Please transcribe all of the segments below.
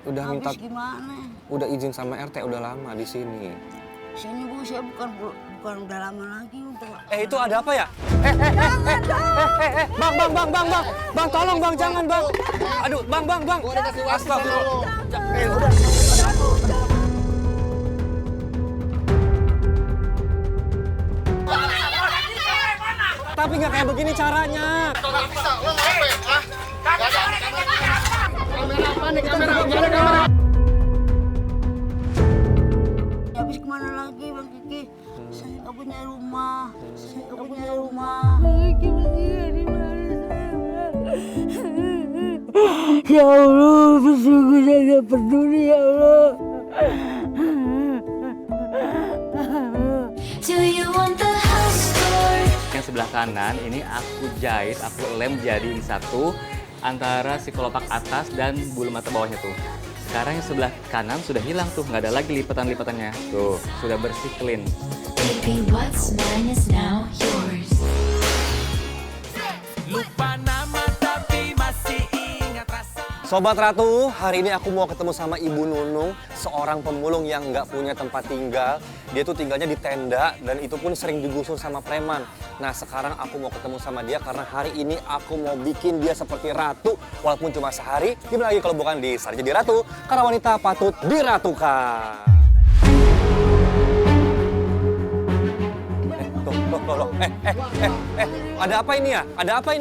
Udah Habis minta, gimana? udah izin sama RT, udah lama di sini. Sini Bu, saya bukan udah lama lagi udah. Itu ada apa ya? Bang, tolong bang, jangan bang. Aduh, bang. Astagfirullah. Tapi nggak kayak begini caranya. Nggak bisa, lo ngapain? Kamera apa nih? Kamera. Habis kemana lagi Bang Kiki? Saya nggak punya rumah. Ya Allah, sesungguhnya saya nggak peduli ya Allah. Do you want the house tour? Yang sebelah kanan ini aku jahit, aku lem jadiin satu antara si kelopak atas dan bulu mata bawahnya tuh. Sekarang yang sebelah kanan sudah hilang tuh, nggak ada lagi lipatan-lipatannya. Tuh, sudah bersih clean. Baby, what's mine is now yours. Lupa nama tapi masih ingat rasa. Sobat Ratu, hari ini aku mau ketemu sama Ibu Nunung, seorang pemulung yang nggak punya tempat tinggal. Dia tuh tinggalnya di tenda dan itu pun sering digusur sama preman. Nah sekarang aku mau ketemu sama dia karena hari ini aku mau bikin dia seperti ratu. Walaupun cuma sehari, gimana lagi kalau bukan di Sehari Jadi Ratu, karena wanita patut diratukan. Ada apa ini ya? Ada apa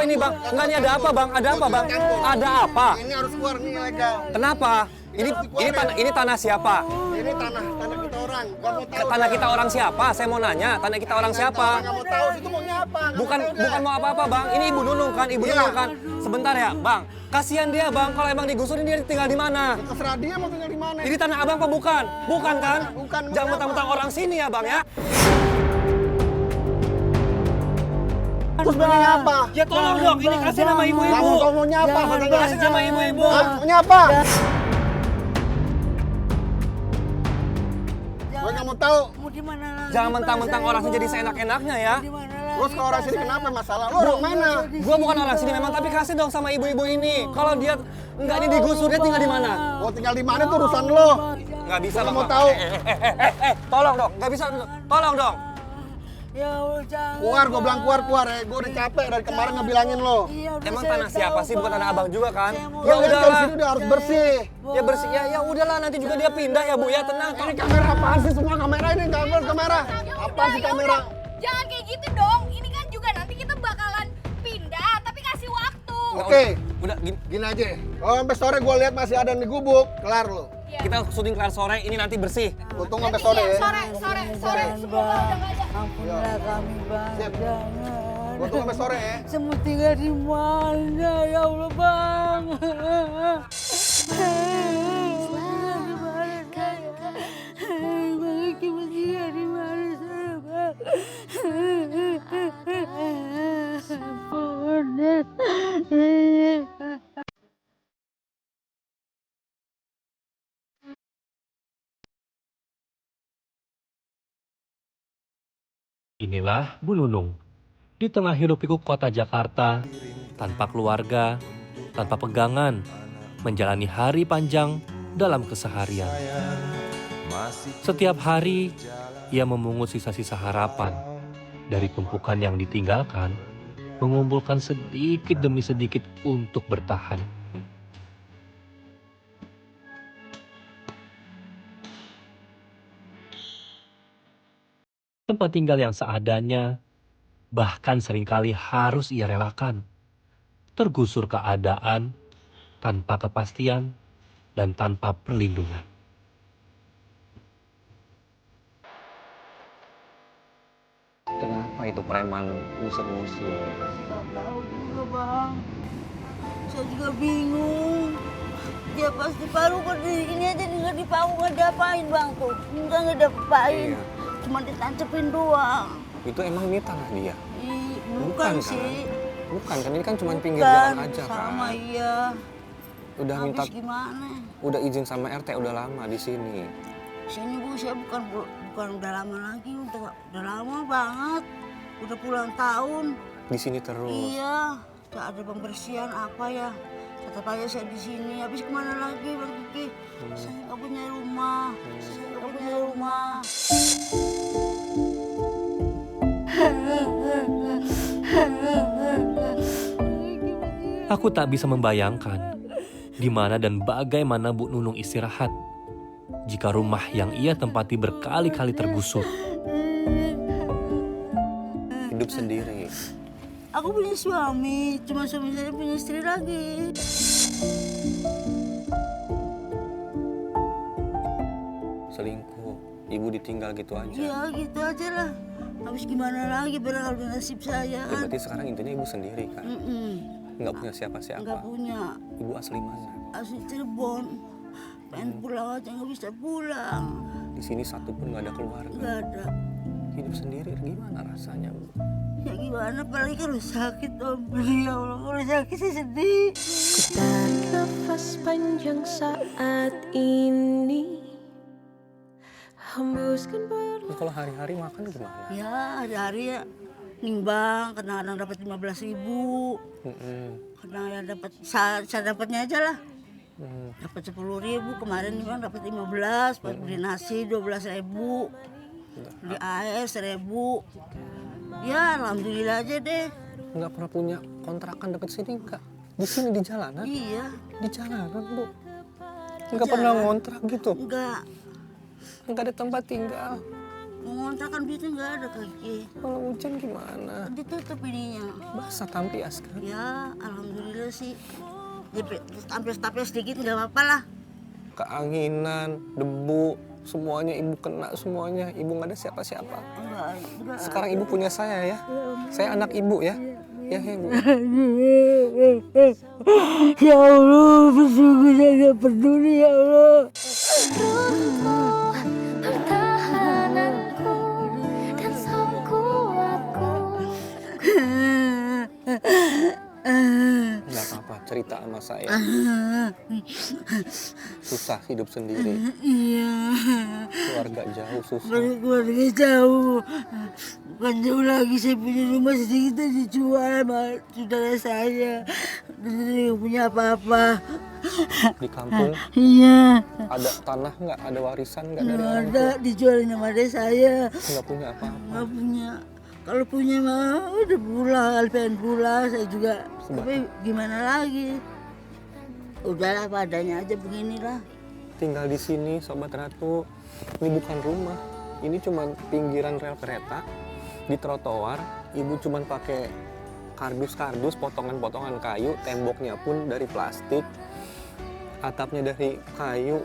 ini bang? Enggak, ini ada apa bang? Ada apa? Ini harus keluar, ini ilegal. Kenapa? Ini tanah siapa? Ini tanah kita orang. Gak mau tahu. Tanah kita orang siapa? Saya mau nanya, tanah kita orang siapa? Gak mau tahu, itu maunya apa? Bukan mau apa-apa bang. Ini Ibu Nunung kan, Sebentar ya bang. Kasihan dia bang, kalau emang digusurin dia tinggal di mana? Terserah dia mau tinggal di mana. Ini tanah abang apa bukan? Bukan kan? Bukan. Jangan mentang-mentang orang sini ya bang ya. Terus maunya apa? Ya tolong dong, ini kasih nama Gak mau ibu-ibu. tahu maunya apa? Kasih nama ibu-ibu. Maunya apa? Gue gak mau tahu. Mau di mana lagi? Jangan mentang-mentang orang sini jadi seenak-enaknya ya. Di mana lagi? Terus kalau orang sini kenapa masalah? Lu orang mana? Gua bukan orang sini memang, tapi kasih dong sama ibu-ibu ini. Kalau dia enggak ini digusur, dia tinggal di mana? Mau tinggal di mana tuh urusan lo. Nggak bisa Gua bang. mau tahu. Tolong dong, nggak bisa. Tolong dong. Ya Allah, jangan. Keluar, gue bilang keluar. Gue udah capek dari kemarin ngebilangin lo. Iya, udah Emang saya tanah siapa tahu, sih? Bukan Bang. tanah abang juga kan? Saya mau- Ya Kalian dari udahlah. sini udah harus bersih. Ya bersih. Ya udahlah. Nanti juga dia pindah ya bu ya. Tenang. Ini kamera apaan sih? Semua kamera ini kamera. Apaan sih kamera? Jangan kayak gitu dong. Ini kan juga nanti kita bakalan pindah, tapi kasih waktu. Oke. Udah gini. Gini aja. Kalau sampai sore gue lihat masih ada di gubuk, kelar lo. Kita syuting kelar sore. Ini nanti bersih. Gue tunggu sampai Nanti sore ya. sore semoga udah nggak ada. Ampunlah kami bang, Siap. jangan. Gue tunggu sampai sore ya. Semua tinggal di mana ya Allah bang? Bang Kiki tinggal di mana saya bang? Ampun. Inilah Bu Nunung, di tengah hiruk-pikuk kota Jakarta, tanpa keluarga, tanpa pegangan, menjalani hari panjang dalam keseharian. Setiap hari, ia memungut sisa-sisa harapan dari tumpukan yang ditinggalkan, mengumpulkan sedikit demi sedikit untuk bertahan. Tempat tinggal yang seadanya, bahkan seringkali harus ia relakan. Tergusur keadaan, tanpa kepastian, dan tanpa perlindungan. Kenapa itu preman ngusir-ngusir? Nggak tahu juga bang. Saya juga bingung. Dia pasti paru kok ini aja nggak dipaku nggak diapain bang tuh. Nggak diapain. Iya. Cuma ditancepin doang. Itu emang ini tanah dia? Bukan Bukan, kan? sih. Bukan kan? Ini kan cuma pinggir Bukan, jalan aja sama kan? iya. Udah Habis minta, gimana? udah izin sama RT, udah lama di sini. Sini Bu, saya bukan udah lama lagi, udah lama banget. Udah puluhan tahun. Di sini terus. Iya, tak ada pembersihan apa ya. Tetap aja saya di sini. Habis kemana lagi Bang Kiki? Saya nggak punya rumah. Saya nggak punya rumah. Aku tak bisa membayangkan di mana dan bagaimana Bu Nunung istirahat jika rumah yang ia tempati berkali-kali tergusur. Hidup sendiri. Aku punya suami, cuma suami saya punya istri lagi. Selingkuh. Ibu ditinggal gitu aja. Ya gitu aja lah. Habis gimana lagi barangkali nasib saya Ya, kan. berarti sekarang intinya ibu sendiri kan? Nggak punya siapa-siapa. Nggak punya. Ibu asli mana? Asli Cirebon. Pengen pulang aja nggak bisa pulang. Di sini satu pun nggak ada keluarga. Nggak ada. Hidup sendiri gimana rasanya, Bu? Ya gimana apalagi kalau sakit Om. Ya Allah kalau sakit saya sedih. Tarik nafas panjang saat ini. Hembuskan Ini kalau hari-hari makan gimana? Ya hari-hari ya nimbang, kadang-kadang dapat 15.000. Kadang ya dapat saya dapatnya aja lah. Dapat 10.000, kemarin nimbang dapat 15, buat beli nasi 12.000. Beli air 1.000. Ya alhamdulillah aja deh. Nggak pernah punya kontrakan dekat sini nggak? Di sini di jalanan? Iya, Di jalanan, Bu. Nggak pernah ngontrak gitu? enggak. Nggak ada tempat tinggal? Mengontrakan gitu enggak ada kaki. Kalau hujan gimana? Ditutup ininya. Basah tampias kan? Ya alhamdulillah sih. Tampil-tampil sedikit nggak apa-apa lah. Keanginan, debu, semuanya ibu kena semuanya. Ibu nggak ada siapa-siapa. Enggak. Sekarang ibu punya saya ya. Saya anak ibu ya. Ya, Bu. Ya Allah, sungguh saya nggak peduli ya Allah. pertahananku dan songkuatku. Nggak apa-apa, cerita sama saya. Susah hidup sendiri. Iya. Keluarga jauh susah. Keluarga jauh. Bukan jauh lagi, saya punya rumah sedikit dijual sama saudara saya. Dan saya nggak punya apa-apa. Di kampung Iya. ada tanah nggak? Ada warisan nggak dari Nggak orang ada, tua? dijualin sama adik saya. Nggak punya apa-apa. Nggak punya. Kalau punya mah udah pulang, pengen pulang saya juga. Tapi gimana lagi? Udahlah padanya aja beginilah. Tinggal di sini, Sobat Ratu. Ini bukan rumah. Ini cuma pinggiran rel kereta. Di trotoar, ibu cuma pakai kardus-kardus, potongan-potongan kayu. Temboknya pun dari plastik. Atapnya dari kayu.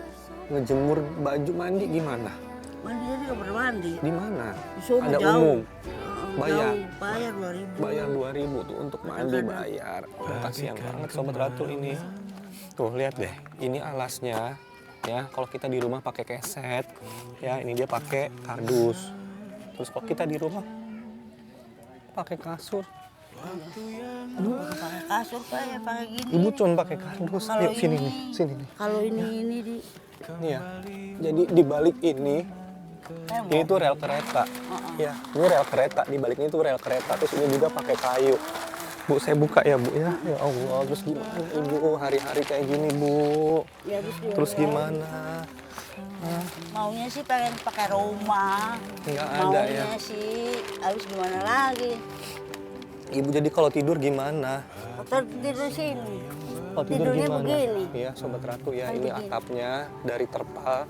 Ngejemur baju mandi gimana? Mandi aja nggak pernah mandi. Di mana? Di sono Ada jauh. umum. Bayar. Jauh, bayar 2.000. Bayar 2.000 tuh untuk mandi bayar. Kasihan banget Sobat Ratu ini. Tuh lihat deh, ini alasnya ya. Kalau kita di rumah pakai keset, ya ini dia pakai kardus. Terus kalau kita di rumah pakai kasur. Pakai kasur kayak pakai gini. Ibu cuma pakai kardus. Kalau Yuk sini ini- nih, sini nih. Kalau ini di Nih ya. Jadi di balik ini tuh rel kereta. Ya, ini rel kereta. Di balik ini tuh rel kereta. Terus ini juga pakai kayu. Bu, saya buka ya, Bu ya. Ya Allah, terus gimana Ibu hari-hari kayak gini, Bu? ya Terus gimana? maunya sih pengen pakai rumah. Nggak ada ya. Maunya sih habis gimana lagi? Ibu jadi kalau tidur gimana? Atau tidur sini. Kalau tidur Tidurnya gimana? begini. Iya, Sobat Ratu ya. Kayak Ini begini. atapnya dari terpal,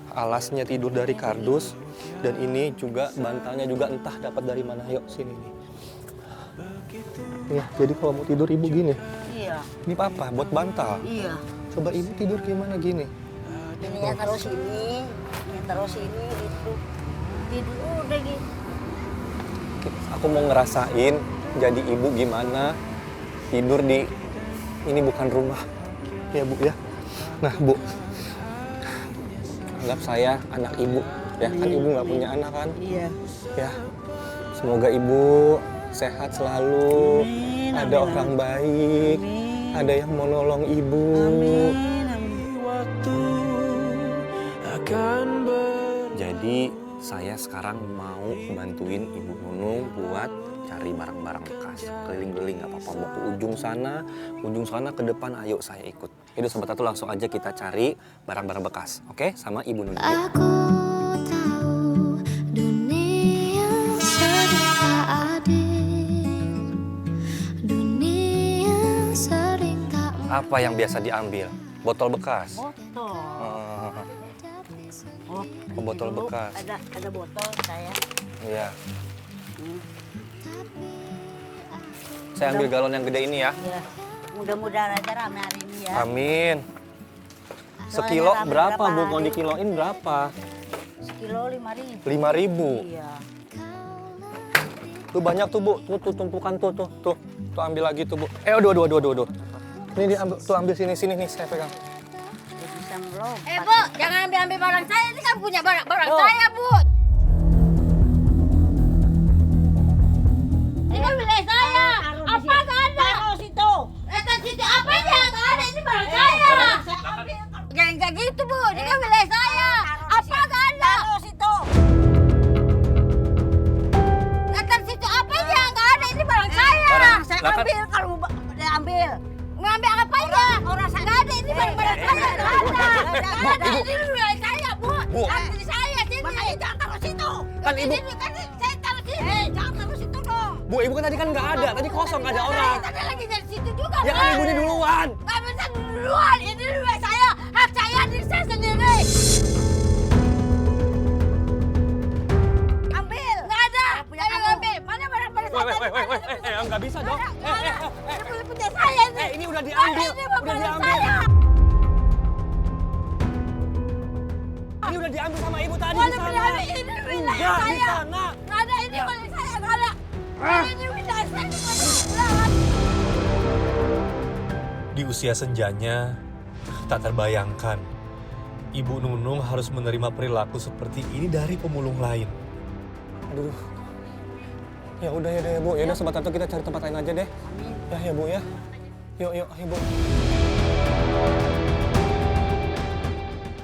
alasnya tidur dari kardus, dan ini juga bantalnya juga entah dapat dari mana. Yuk sini nih. Ya, jadi kalau mau tidur Ibu gini. Iya, Ini apa? Buat bantal. iya. Coba Ibu tidur gimana gini? Ini yang taruh sini, yang taruh sini itu. Tidur udah gitu. Aku mau ngerasain jadi ibu gimana tidur di ini bukan rumah. Ya, Bu ya. Nah, Bu. Anggap saya anak Ibu. Ya, kan Ibu nggak punya anak kan? Iya. Ya. Semoga Ibu sehat selalu. Amin, Ada amin, orang amin. baik. Amin. Ada yang mau nolong Ibu. Amin, amin. Waktu akan Jadi saya sekarang mau bantuin Ibu Nunung buat cari barang-barang bekas, keliling-keliling nggak apa-apa. Mau ke ujung sana, ke depan, ayo saya ikut. Yaudah Sobat Tatu langsung aja kita cari barang-barang bekas, oke? Sama Ibu Nunung. Aku tahu dunia sering tak adil. Dunia sering tak Apa yang biasa diambil? Botol bekas. Botol. Oh, botol dulu bekas. Ada botol saya. Iya. Saya ambil galon yang gede ini ya. Ya, mudah-mudahan aja rame hari ini ya. Amin. Sekilo rame berapa berapa Bu? Mau hari? dikiloin berapa? Sekilo 5.000. 5.000. Iya. Tuh banyak tuh Bu. Tuh tumpukan tuh. Tuh ambil lagi tuh Bu. Aduh. Ini diambil, tuh ambil sini nih saya pegang. Udah bisa melompat. Bu, jangan ambil barang saya. Ini kan punya barang saya, Bu. Ini kan milik saya. Apa nggak ada? Taruh situ. Letak situ apa aja nggak ada. Ini barang saya. Jangan kayak gitu, Bu. Ini kan milik saya. Apa nggak ada? Taruh situ. Letak situ apa aja nggak ada. Ini barang saya. Saya Lah kan- ambil kalau mau ambil. Ngambil apa aja? Orang saya nggak ada. Ini barang-barang saya nggak ada. Nggak ada. Ini milik saya, Bu. Bu. Ambil saya sini. Makanya jangan taruh situ. Kan Ibu, Ini kan saya taruh sini. Jangan taruh situ dong. Bu Ibu kan tadi kan nggak ada. Tadi kosong nggak ada orang. Tadi lagi dari situ juga. Ya kan Ibu ini duluan. Nggak bisa duluan. Ini milik saya. Hak saya diri saya sendiri. Ambil. Nggak ada. Saya ngambil. Mana barang-barang saya? Woi, nggak bisa dong. Ini punya saya ini. Ini udah diambil. Ini Udah barang diambil. saya. Ini udah diambil sama Ibu tadi Mana di sana. diambil? Ini milik Enggak, di saya. sana. Nggak ada. Ini milik saya. Nggak ada. Ini milik saya. Ini milik saya. Di usia senjanya, tak terbayangkan Ibu Nunung harus menerima perilaku seperti ini dari pemulung lain. Aduh. Ya udah ya Bu. Ya udah Sobat Tatu kita cari tempat lain aja deh. Ya Bu ya. Yuk ayo Bu.